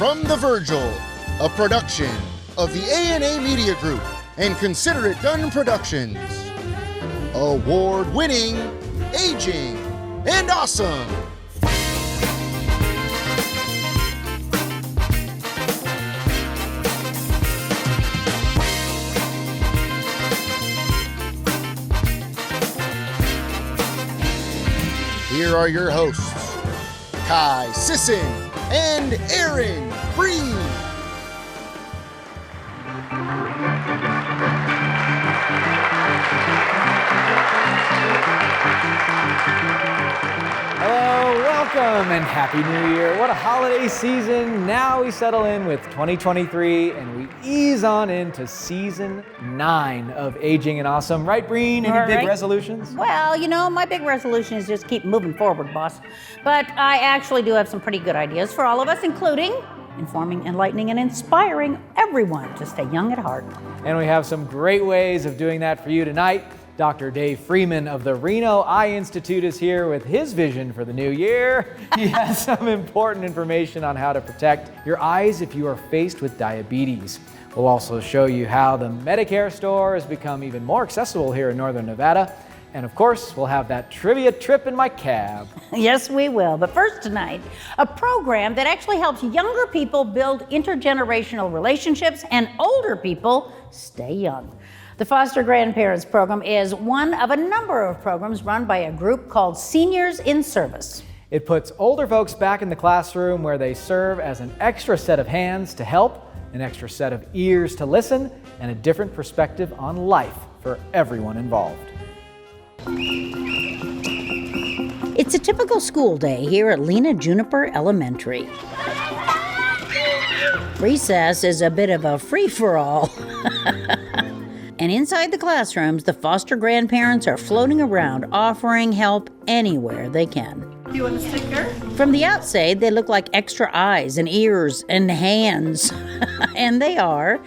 From the Virgil, a production of the A&A Media Group and Consider It Done Productions. Award-winning, aging, and awesome. Here are your hosts, Kai Sisson and Aaron Breen. Hello, welcome, and Happy New Year. What a holiday season. Now we settle in with 2023, and we ease on into Season 9 of Aging and Awesome. Right, Breen? Any big resolutions? Well, you know, my big resolution is just keep moving forward, boss. But I actually do have some pretty good ideas for all of us, including informing, enlightening, and inspiring everyone to stay young at heart. And we have some great ways of doing that for you tonight. Dr. Dave Freeman of the Reno Eye Institute is here with his vision for the new year. He has some important information on how to protect your eyes if you are faced with diabetes. We'll also show you how the Medicare store has become even more accessible here in Northern Nevada. And of course, we'll have that trivia trip in my cab. Yes, we will. But first tonight, a program that actually helps younger people build intergenerational relationships and older people stay young. The Foster Grandparents Program is one of a number of programs run by a group called Seniors in Service. It puts older folks back in the classroom where they serve as an extra set of hands to help, an extra set of ears to listen, and a different perspective on life for everyone involved. It's a typical school day here at Lena Juniper Elementary. Recess is a bit of a free-for-all. And inside the classrooms, the foster grandparents are floating around, offering help anywhere they can. Do you want a sticker? From the outside, they look like extra eyes and ears and hands. And they are,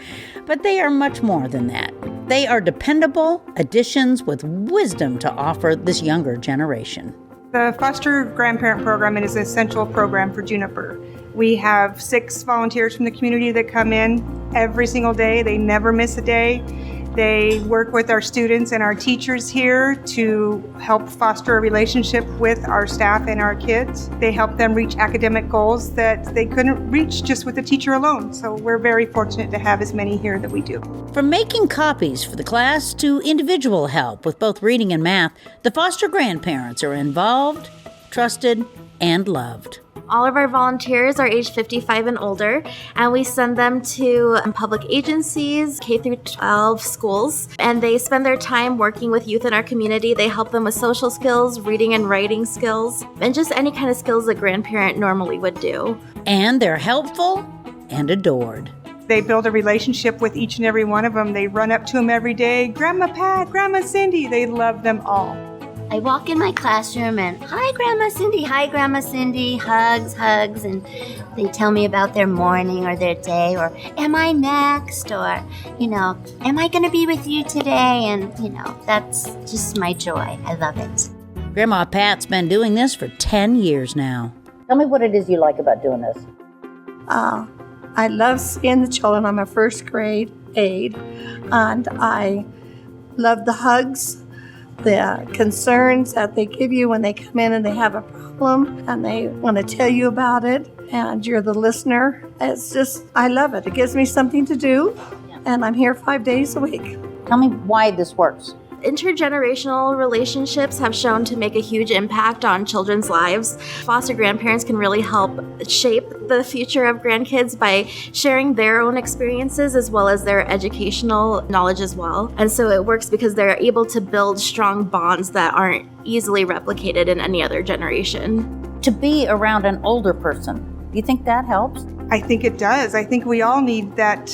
but they are much more than that. They are dependable additions with wisdom to offer this younger generation. The Foster Grandparent Program is an essential program for Juniper. We have 6 volunteers from the community that come in every single day. They never miss a day. They work with our students and our teachers here to help foster a relationship with our staff and our kids. They help them reach academic goals that they couldn't reach just with a teacher alone. So we're very fortunate to have as many here that we do. From making copies for the class to individual help with both reading and math, the foster grandparents are involved, trusted, and loved. All of our volunteers are age 55 and older, and we send them to public agencies, K through 12 schools, and they spend their time working with youth in our community. They help them with social skills, reading and writing skills, and just any kind of skills a grandparent normally would do. And they're helpful and adored. They build a relationship with each and every one of them. They run up to them every day, Grandma Pat, Grandma Cindy. They love them all. I walk in my classroom and, hi, Grandma Cindy, hugs, and they tell me about their morning or their day, or am I next, or, am I going to be with you today? And, that's just my joy. I love it. Grandma Pat's been doing this for 10 years now. Tell me what it is you like about doing this. I love seeing the children. I'm a first grade aide, and I love the hugs, the concerns that they give you when they come in and they have a problem and they want to tell you about it, and you're the listener. It's just, I love it. It gives me something to do, and I'm here 5 days a week. Tell me why this works. Intergenerational relationships have shown to make a huge impact on children's lives. Foster grandparents can really help shape the future of grandkids by sharing their own experiences as well as their educational knowledge as well. And so it works because they're able to build strong bonds that aren't easily replicated in any other generation. To be around an older person, do you think that helps? I think it does. I think we all need that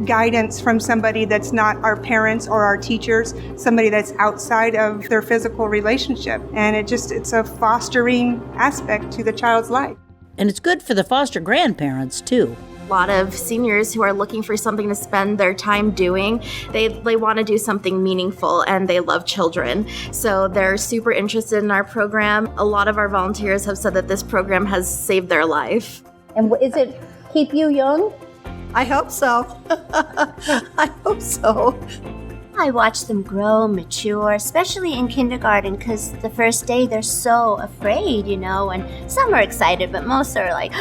guidance from somebody that's not our parents or our teachers, somebody that's outside of their physical relationship. And it's a fostering aspect to the child's life. And it's good for the foster grandparents, too. A lot of seniors who are looking for something to spend their time doing, they want to do something meaningful, and they love children. So they're super interested in our program. A lot of our volunteers have said that this program has saved their life. And is it keep you young? I hope so. I hope so. I watch them grow, mature, especially in kindergarten, because the first day they're so afraid, and some are excited, but most are like,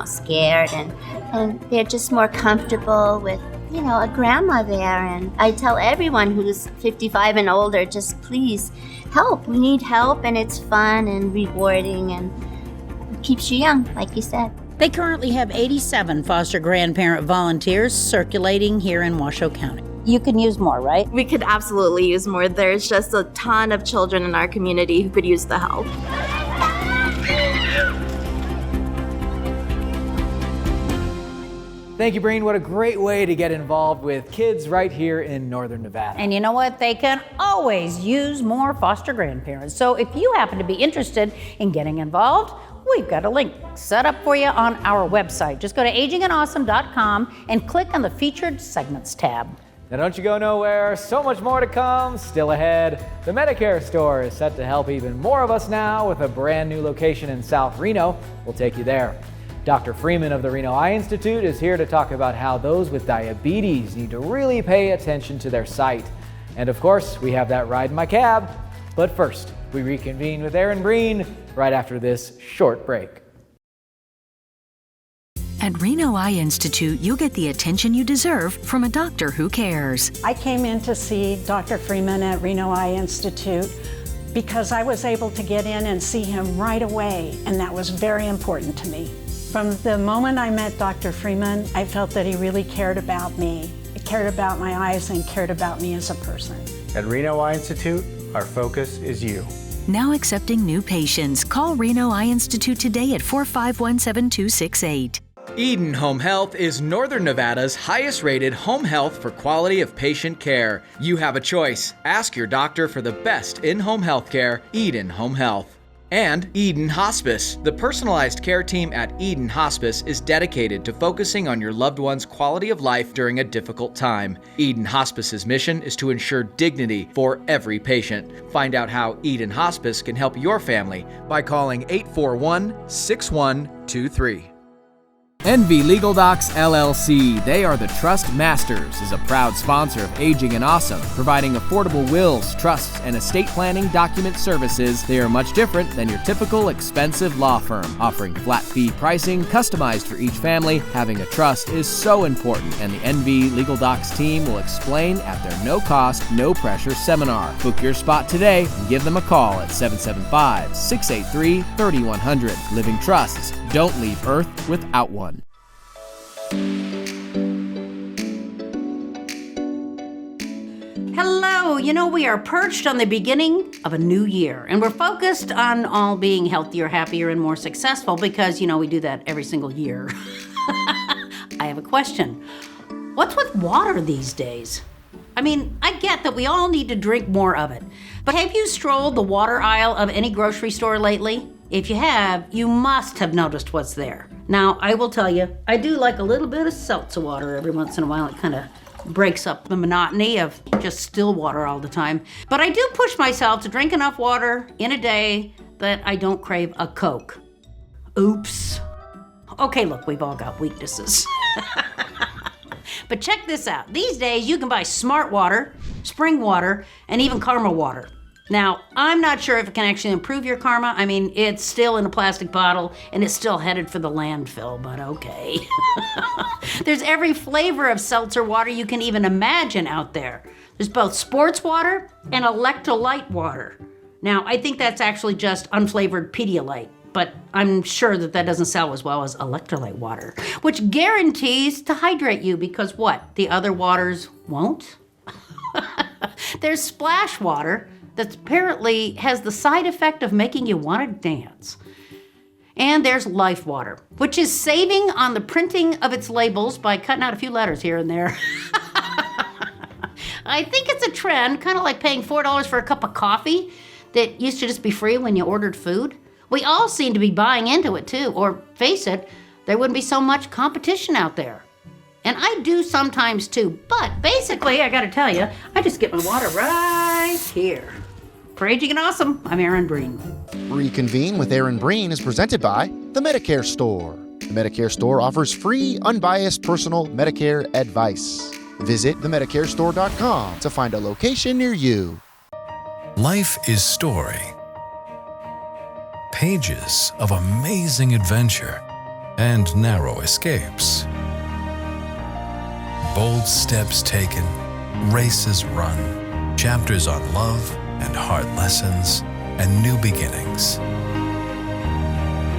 scared, and they're just more comfortable with, a grandma there. And I tell everyone who's 55 and older, just please help. We need help, and it's fun and rewarding, and it keeps you young, like you said. They currently have 87 foster grandparent volunteers circulating here in Washoe County. You can use more, right? We could absolutely use more. There's just a ton of children in our community who could use the help. Thank you, Breen. What a great way to get involved with kids right here in Northern Nevada. And you know what? They can always use more foster grandparents. So if you happen to be interested in getting involved, we've got a link set up for you on our website. Just go to agingandawesome.com and click on the Featured Segments tab. Now don't you go nowhere, so much more to come, still ahead. The Medicare store is set to help even more of us now with a brand new location in South Reno. We'll take you there. Dr. Freeman of the Reno Eye Institute is here to talk about how those with diabetes need to really pay attention to their sight. And of course, we have that ride in my cab. But first, we reconvene with Aaron Breen right after this short break. At Reno Eye Institute, you'll get the attention you deserve from a doctor who cares. I came in to see Dr. Freeman at Reno Eye Institute because I was able to get in and see him right away, and that was very important to me. From the moment I met Dr. Freeman, I felt that he really cared about me. He cared about my eyes and cared about me as a person. At Reno Eye Institute, our focus is you. Now accepting new patients. Call Reno Eye Institute today at 451-7268. Eden Home Health is Northern Nevada's highest rated home health for quality of patient care. You have a choice. Ask your doctor for the best in-home health care, Eden Home Health. And Eden Hospice. The personalized care team at Eden Hospice is dedicated to focusing on your loved one's quality of life during a difficult time. Eden Hospice's mission is to ensure dignity for every patient. Find out how Eden Hospice can help your family by calling 841-6123. NV Legal Docs LLC, they are the Trust Masters, is a proud sponsor of Aging and Awesome, providing affordable wills, trusts, and estate planning document services. They are much different than your typical expensive law firm, offering flat fee pricing customized for each family. Having a trust is so important, and the NV Legal Docs team will explain at their no-cost, no-pressure seminar. Book your spot today and give them a call at 775-683-3100. Living trusts. Don't leave Earth without one. Hello, we are perched on the beginning of a new year, and we're focused on all being healthier, happier, and more successful because, we do that every single year. I have a question. What's with water these days? I get that we all need to drink more of it, but have you strolled the water aisle of any grocery store lately? If you have, you must have noticed what's there. Now, I will tell you, I do like a little bit of seltzer water every once in a while. It kind of breaks up the monotony of just still water all the time. But I do push myself to drink enough water in a day that I don't crave a Coke. Oops. Okay, look, we've all got weaknesses. But check this out. These days, you can buy Smart Water, Spring Water, and even Karma Water. Now, I'm not sure if it can actually improve your karma. It's still in a plastic bottle, and it's still headed for the landfill, but okay. There's every flavor of seltzer water you can even imagine out there. There's both sports water and electrolyte water. Now, I think that's actually just unflavored Pedialyte, but I'm sure that doesn't sell as well as electrolyte water, which guarantees to hydrate you because what? The other waters won't? There's splash water that apparently has the side effect of making you want to dance. And there's Life Water, which is saving on the printing of its labels by cutting out a few letters here and there. I think it's a trend, kind of like paying $4 for a cup of coffee that used to just be free when you ordered food. We all seem to be buying into it too, or face it, there wouldn't be so much competition out there. And I do sometimes too, but basically, I gotta tell you, I just get my water right here. For Aging and Awesome, I'm Aaron Breen. Reconvene with Aaron Breen is presented by the Medicare Store. The Medicare Store offers free, unbiased personal Medicare advice. Visit theMedicareStore.com to find a location near you. Life is story. Pages of amazing adventure and narrow escapes. Bold steps taken, races run, chapters on love and hard lessons and new beginnings.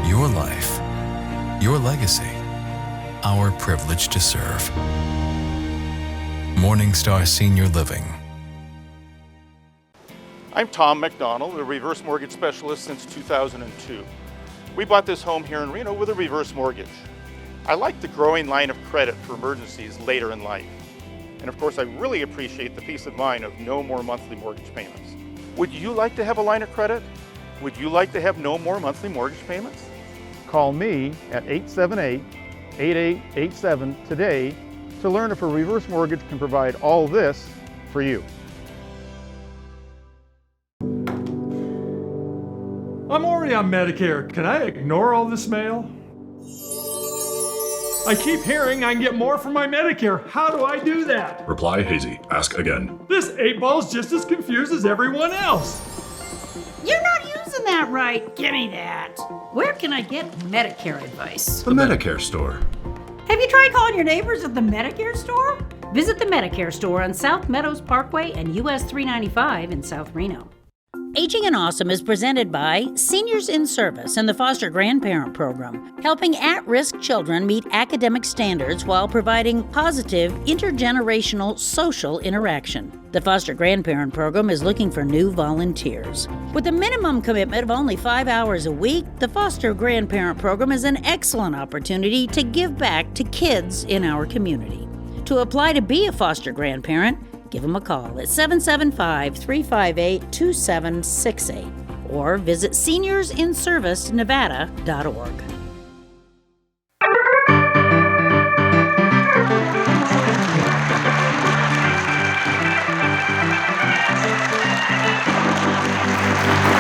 Your life, your legacy, our privilege to serve. Morningstar Senior Living. I'm Tom McDonald, a reverse mortgage specialist since 2002. We bought this home here in Reno with a reverse mortgage. I like the growing line of credit for emergencies later in life. And of course, I really appreciate the peace of mind of no more monthly mortgage payments. Would you like to have a line of credit? Would you like to have no more monthly mortgage payments? Call me at 878-8887 today to learn if a reverse mortgage can provide all this for you. I'm already on Medicare. Can I ignore all this mail? I keep hearing I can get more from my Medicare. How do I do that? Reply hazy. Ask again. This 8-ball's just as confused as everyone else. You're not using that right. Give me that. Where can I get Medicare advice? The Medicare Store. Have you tried calling your neighbors at the Medicare Store? Visit the Medicare Store on South Meadows Parkway and US 395 in South Reno. Aging and Awesome is presented by Seniors in Service and the Foster Grandparent Program, helping at-risk children meet academic standards while providing positive intergenerational social interaction. The Foster Grandparent Program is looking for new volunteers. With a minimum commitment of only 5 hours a week, the Foster Grandparent Program is an excellent opportunity to give back to kids in our community. To apply to be a foster grandparent, give them a call at 775-358-2768 or visit seniorsinservicenevada.org.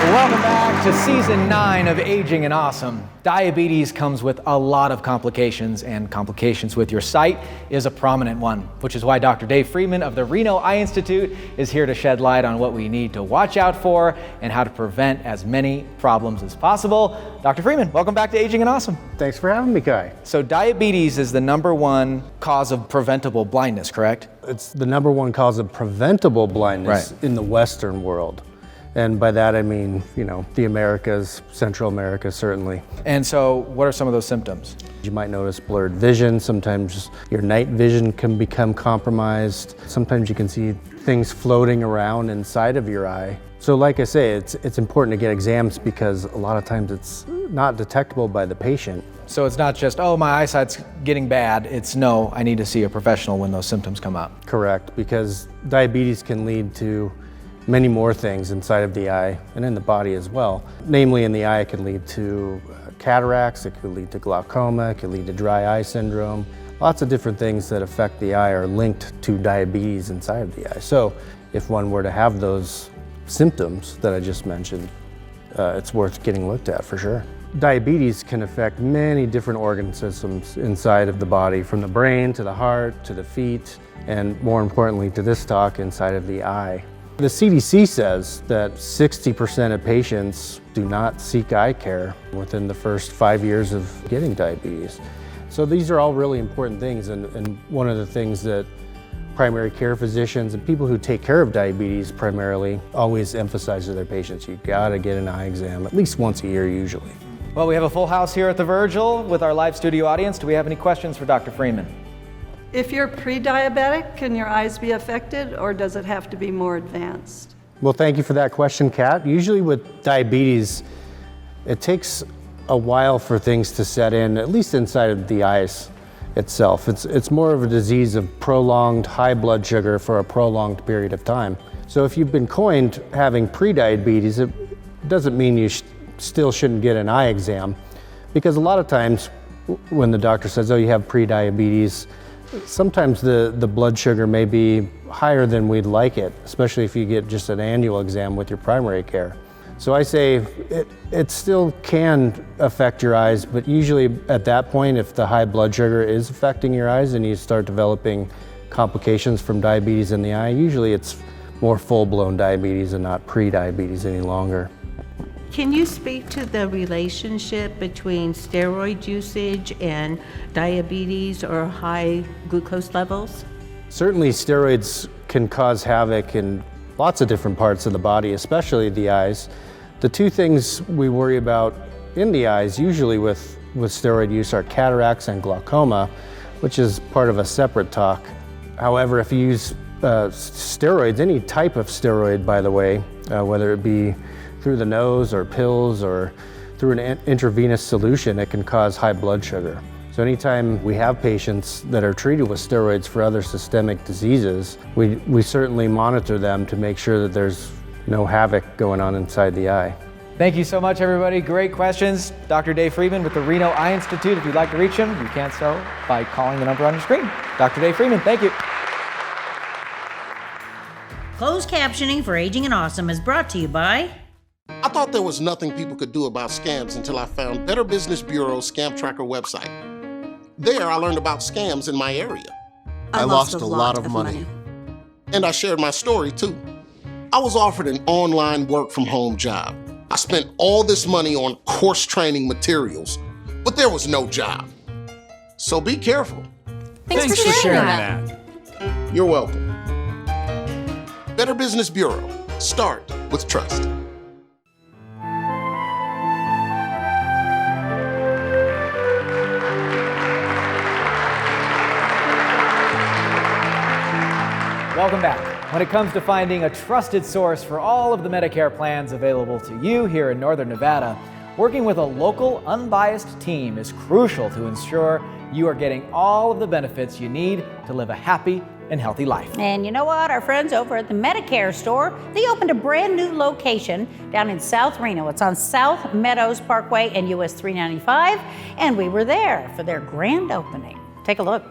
Welcome back to Season 9 of Aging and Awesome. Diabetes comes with a lot of complications, and complications with your sight is a prominent one, which is why Dr. Dave Freeman of the Reno Eye Institute is here to shed light on what we need to watch out for and how to prevent as many problems as possible. Dr. Freeman, welcome back to Aging and Awesome. Thanks for having me, Kai. So diabetes is the #1 cause of preventable blindness, correct? It's the #1 cause of preventable blindness in the Western world. And by that I mean, the Americas, Central America certainly. And so what are some of those symptoms? You might notice blurred vision. Sometimes your night vision can become compromised. Sometimes you can see things floating around inside of your eye. So like I say, it's important to get exams because a lot of times it's not detectable by the patient. So it's not just, oh, my eyesight's getting bad. It's no, I need to see a professional when those symptoms come up. Correct, because diabetes can lead to many more things inside of the eye and in the body as well. Namely, in the eye, it can lead to cataracts, it could lead to glaucoma, it could lead to dry eye syndrome. Lots of different things that affect the eye are linked to diabetes inside of the eye. So if one were to have those symptoms that I just mentioned, it's worth getting looked at for sure. Diabetes can affect many different organ systems inside of the body, from the brain to the heart to the feet, and more importantly to this talk, inside of the eye. The CDC says that 60% of patients do not seek eye care within the first 5 years of getting diabetes. So these are all really important things, and one of the things that primary care physicians and people who take care of diabetes primarily always emphasize to their patients, you gotta get an eye exam at least once a year usually. Well, we have a full house here at the Virgil with our live studio audience. Do we have any questions for Dr. Freeman? If you're pre-diabetic, can your eyes be affected, or does it have to be more advanced? Well, thank you for that question, Kat. Usually with diabetes, it takes a while for things to set in, at least inside of the eyes itself. It's more of a disease of prolonged high blood sugar for a prolonged period of time. So if you've been coined having pre-diabetes, it doesn't mean you still shouldn't get an eye exam, because a lot of times when the doctor says, oh, you have pre-diabetes, sometimes the blood sugar may be higher than we'd like it, especially if you get just an annual exam with your primary care. So I say it still can affect your eyes, but usually at that point, if the high blood sugar is affecting your eyes and you start developing complications from diabetes in the eye, usually it's more full-blown diabetes and not pre-diabetes any longer. Can you speak to the relationship between steroid usage and diabetes or high glucose levels? Certainly steroids can cause havoc in lots of different parts of the body, especially the eyes. The two things we worry about in the eyes usually with steroid use are cataracts and glaucoma, which is part of a separate talk. However, if you use steroids, any type of steroid, by the way, whether it be through the nose or pills or through an intravenous solution, it can cause high blood sugar. So anytime we have patients that are treated with steroids for other systemic diseases, we certainly monitor them to make sure that there's no havoc going on inside the eye. Thank you so much, everybody. Great questions. Dr. Dave Freeman with the Reno Eye Institute. If you'd like to reach him, you can so by calling the number on your screen. Dr. Dave Freeman, thank you. Closed captioning for Aging and Awesome is brought to you by... I thought there was nothing people could do about scams until I found Better Business Bureau's Scam Tracker website. There, I learned about scams in my area. I lost a lot of money. And I shared my story, too. I was offered an online work-from-home job. I spent all this money on course training materials, but there was no job. So be careful. Thanks for sharing that. You're welcome. Better Business Bureau. Start with trust. Welcome back. When it comes to finding a trusted source for all of the Medicare plans available to you here in Northern Nevada, working with a local, unbiased team is crucial to ensure you are getting all of the benefits you need to live a happy and healthy life. And you know what? Our friends over at the Medicare store, they opened a brand new location down in South Reno. It's on South Meadows Parkway and US 395, and we were there for their grand opening. Take a look.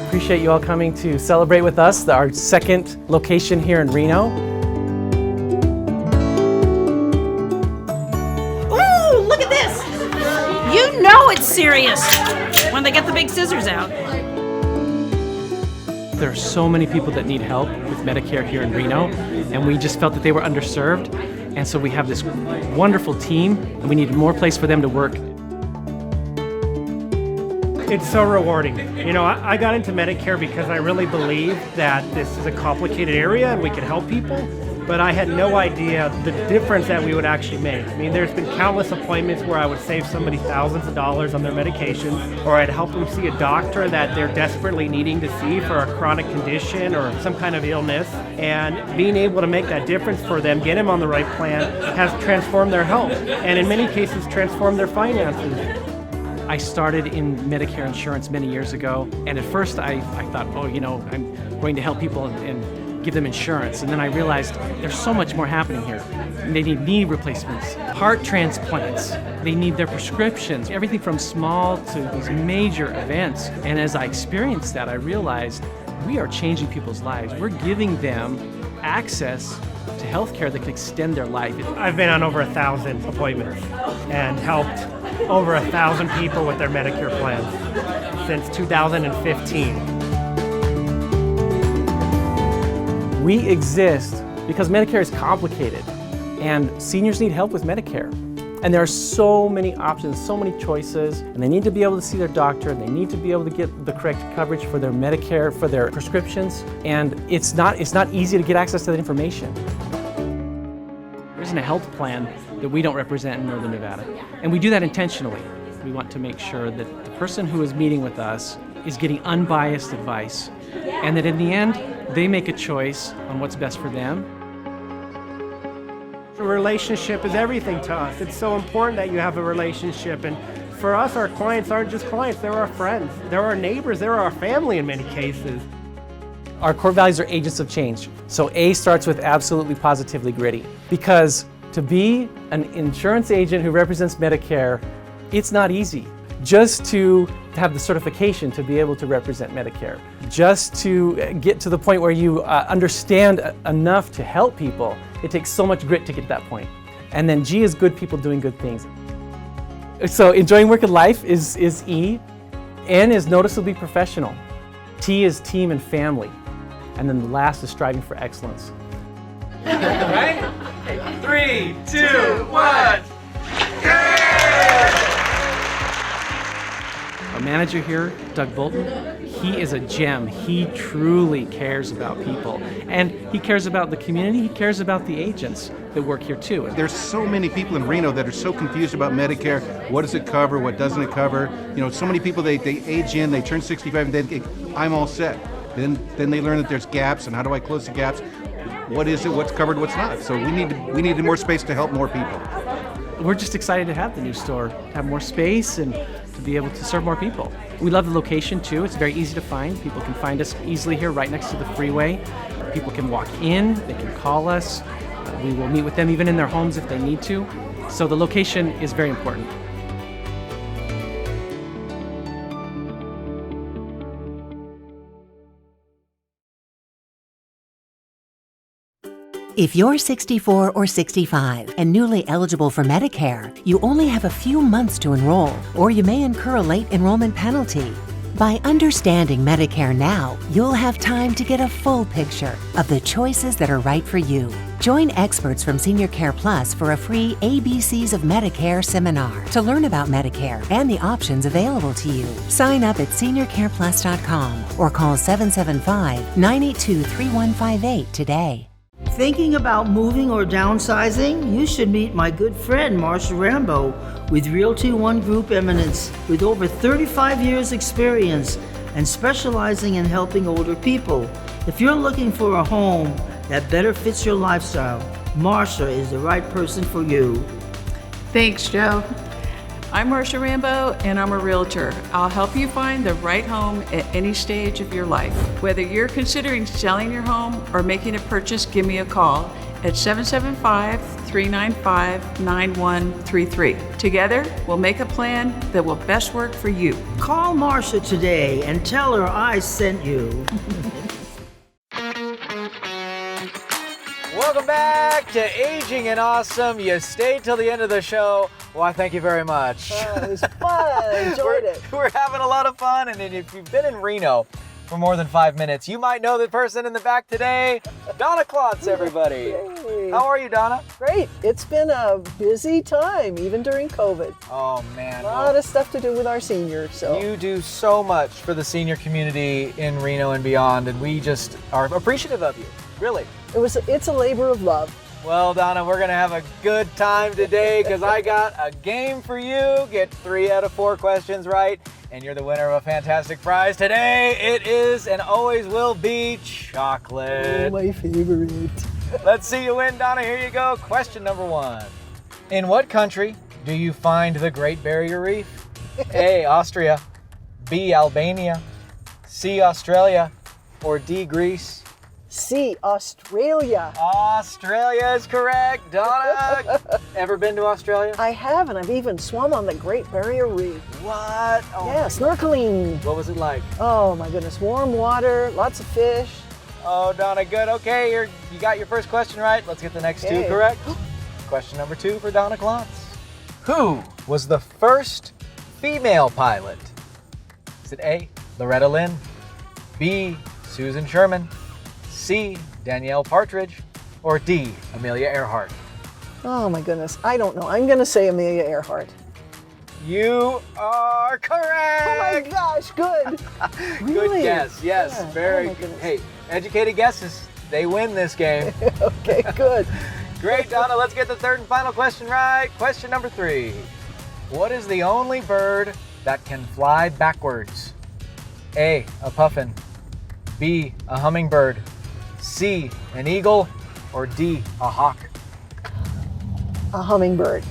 Appreciate you all coming to celebrate with us, our second location here in Reno. Ooh, look at this! You know it's serious when they get the big scissors out. There are so many people that need help with Medicare here in Reno, and we just felt that they were underserved. And so we have this wonderful team, and we need more place for them to work. It's so rewarding. You know, I got into Medicare because I really believe that this is a complicated area and we can help people, but I had no idea the difference that we would actually make. I mean, there's been countless appointments where I would save somebody thousands of dollars on their medications, or I'd help them see a doctor that they're desperately needing to see for a chronic condition or some kind of illness, and being able to make that difference for them, get them on the right plan, has transformed their health, and in many cases transformed their finances. I started in Medicare insurance many years ago, and at first I thought, oh, you know, I'm going to help people and give them insurance. And then I realized there's so much more happening here. They need knee replacements, heart transplants, they need their prescriptions, everything from small to these major events. And as I experienced that, I realized we are changing people's lives. We're giving them access to healthcare that can extend their life. I've been on over 1,000 appointments and helped over 1,000 people with their Medicare plans since 2015. We exist because Medicare is complicated and seniors need help with Medicare. And there are so many options, so many choices, and they need to be able to see their doctor, and they need to be able to get the correct coverage for their Medicare, for their prescriptions, and it's not easy to get access to that information. There isn't a health plan that we don't represent in Northern Nevada, and we do that intentionally. We want to make sure that the person who is meeting with us is getting unbiased advice, and that in the end, they make a choice on what's best for them. A relationship is everything to us. It's so important that you have a relationship, and for us, our clients aren't just clients, they're our friends, they're our neighbors, they're our family in many cases. Our core values are agents of change. So A starts with absolutely positively gritty, because to be an insurance agent who represents Medicare, it's not easy. Just to have the certification to be able to represent Medicare, just to get to the point where you understand enough to help people, it takes so much grit to get to that point. And then G is good people doing good things. So enjoying work and life is E. N is noticeably professional. T is team and family. And then the last is striving for excellence. Right? 3, 2, 1. Our manager here, Doug Bolton, he is a gem. He truly cares about people. And he cares about the community, he cares about the agents that work here too. There's so many people in Reno that are so confused about Medicare. What does it cover? What doesn't it cover? You know, so many people, they age in, they turn 65 and they think, I'm all set. Then they learn that there's gaps, and how do I close the gaps? What is it? What's covered? What's not? So we need more space to help more people. We're just excited to have the new store, to have more space and to be able to serve more people. We love the location too. It's very easy to find. People can find us easily here right next to the freeway. People can walk in, they can call us. We will meet with them even in their homes if they need to. So the location is very important. If you're 64 or 65 and newly eligible for Medicare, you only have a few months to enroll, or you may incur a late enrollment penalty. By understanding Medicare now, you'll have time to get a full picture of the choices that are right for you. Join experts from Senior Care Plus for a free ABCs of Medicare seminar to learn about Medicare and the options available to you. Sign up at seniorcareplus.com or call 775-982-3158 today. Thinking about moving or downsizing? You should meet my good friend Marsha Rambo with Realty One Group Eminence, with over 35 years experience and specializing in helping older people. If you're looking for a home that better fits your lifestyle, Marsha is the right person for you. Thanks, Joe. I'm Marsha Rambo, and I'm a realtor. I'll help you find the right home at any stage of your life. Whether you're considering selling your home or making a purchase, give me a call at 775-395-9133. Together, we'll make a plan that will best work for you. Call Marsha today and tell her I sent you. Welcome back to Aging and Awesome. You stayed till the end of the show. Why, thank you very much. It was fun. I enjoyed it. We're having a lot of fun, and if you've been in Reno for more than 5 minutes, you might know the person in the back today, Donna Klotz, everybody. Hey. How are you, Donna? Great. It's been a busy time, even during COVID. Oh, man. A lot of stuff to do with our seniors. So you do so much for the senior community in Reno and beyond, and we just are appreciative of you, really. It's a labor of love. Well, Donna, we're going to have a good time today because I got a game for you. Get 3 out of 4 questions right, and you're the winner of a fantastic prize. Today, it is and always will be chocolate. Oh, my favorite. Let's see you win, Donna. Here you go. Question number 1. In what country do you find the Great Barrier Reef? A, Austria, B, Albania, C, Australia, or D, Greece? C, Australia. Australia is correct. Donna, ever been to Australia? I have, and I've even swum on the Great Barrier Reef. What? Oh, yeah, snorkeling. What was it like? Oh my goodness, warm water, lots of fish. Oh, Donna, good. Okay, you got your first question right. Let's get the next 2 correct. Question number 2 for Donna Klotz. Who was the first female pilot? Is it A, Loretta Lynn, B, Susan Sherman, C, Danielle Partridge, or D, Amelia Earhart? Oh my goodness, I don't know. I'm going to say Amelia Earhart. You are correct. Oh my gosh, good. Good guess. Yes, yeah. Very good. Hey, educated guesses, they win this game. Okay, good. Great, Donna. Let's get the third and final question right. Question number 3. What is the only bird that can fly backwards? A, a puffin, B, a hummingbird, C, an eagle, or D, a hawk? A hummingbird.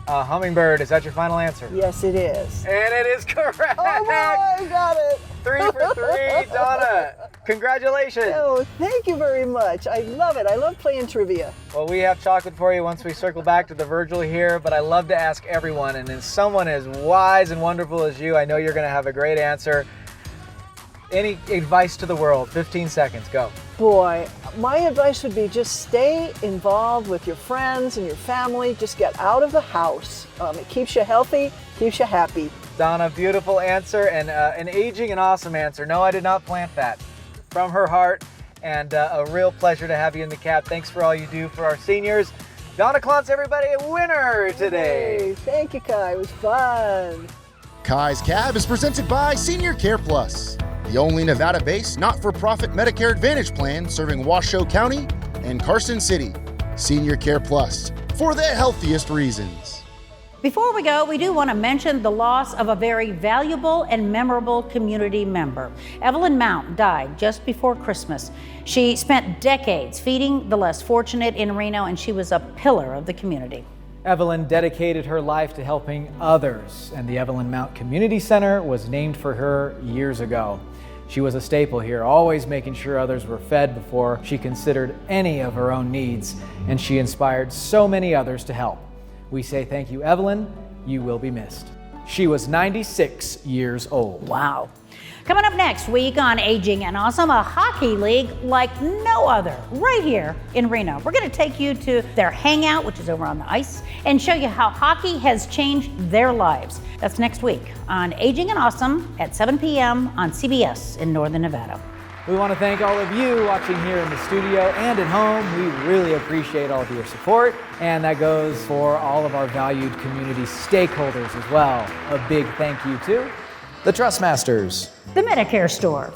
A hummingbird. Is that your final answer? Yes, it is. And it is correct. Oh boy, I got it. 3 for 3, Donna. Congratulations. Oh, thank you very much. I love it. I love playing trivia. Well, we have chocolate for you once we circle back to the Virgil here, but I love to ask everyone, and as someone as wise and wonderful as you, I know you're going to have a great answer. Any advice to the world? 15 seconds, go. Boy, my advice would be just stay involved with your friends and your family. Just get out of the house. It keeps you healthy, keeps you happy. Donna, beautiful answer and an aging and awesome answer. No, I did not plant that. From her heart, and a real pleasure to have you in the cab. Thanks for all you do for our seniors. Donna Klontz, everybody, a winner today. Hey, thank you, Kai. It was fun. Kai's Cab is presented by Senior Care Plus, the only Nevada-based not-for-profit Medicare Advantage plan serving Washoe County and Carson City. Senior Care Plus, for the healthiest reasons. Before we go, we do want to mention the loss of a very valuable and memorable community member. Evelyn Mount died just before Christmas. She spent decades feeding the less fortunate in Reno, and she was a pillar of the community. Evelyn dedicated her life to helping others, and the Evelyn Mount Community Center was named for her years ago. She was a staple here, always making sure others were fed before she considered any of her own needs, and she inspired so many others to help. We say thank you, Evelyn. You will be missed. She was 96 years old. Wow. Coming up next week on Aging and Awesome, a hockey league like no other right here in Reno. We're going to take you to their hangout, which is over on the ice, and show you how hockey has changed their lives. That's next week on Aging and Awesome at 7 p.m. on CBS in Northern Nevada. We want to thank all of you watching here in the studio and at home. We really appreciate all of your support, and that goes for all of our valued community stakeholders as well. A big thank you to the Trustmasters, the Medicare Store,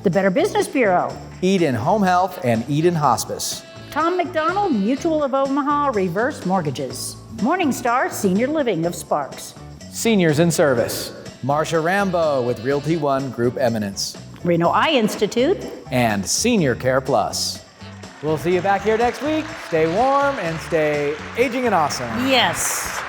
the Better Business Bureau, Eden Home Health and Eden Hospice, Tom McDonald Mutual of Omaha Reverse Mortgages, Morningstar Senior Living of Sparks, Seniors in Service, Marsha Rambo with Realty One Group Eminence, Reno Eye Institute, and Senior Care Plus. We'll see you back here next week. Stay warm and stay aging and awesome. Yes.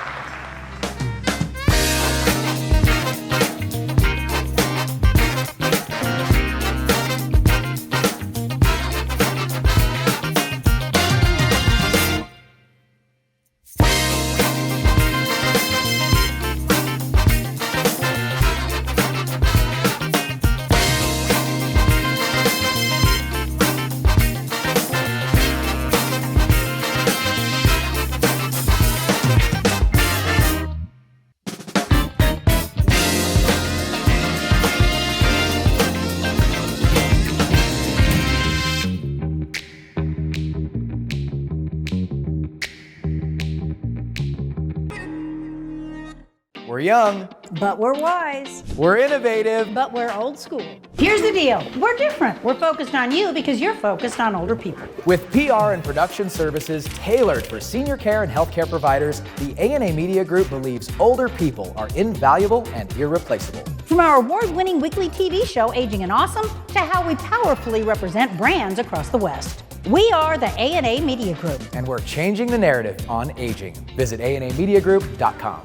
We're young, but we're wise. We're innovative, but we're old school. Here's the deal. We're different. We're focused on you because you're focused on older people. With PR and production services tailored for senior care and healthcare providers, the A&A Media Group believes older people are invaluable and irreplaceable. From our award-winning weekly TV show, Aging and Awesome, to how we powerfully represent brands across the West. We are the A&A Media Group. And we're changing the narrative on aging. Visit ANAmediagroup.com.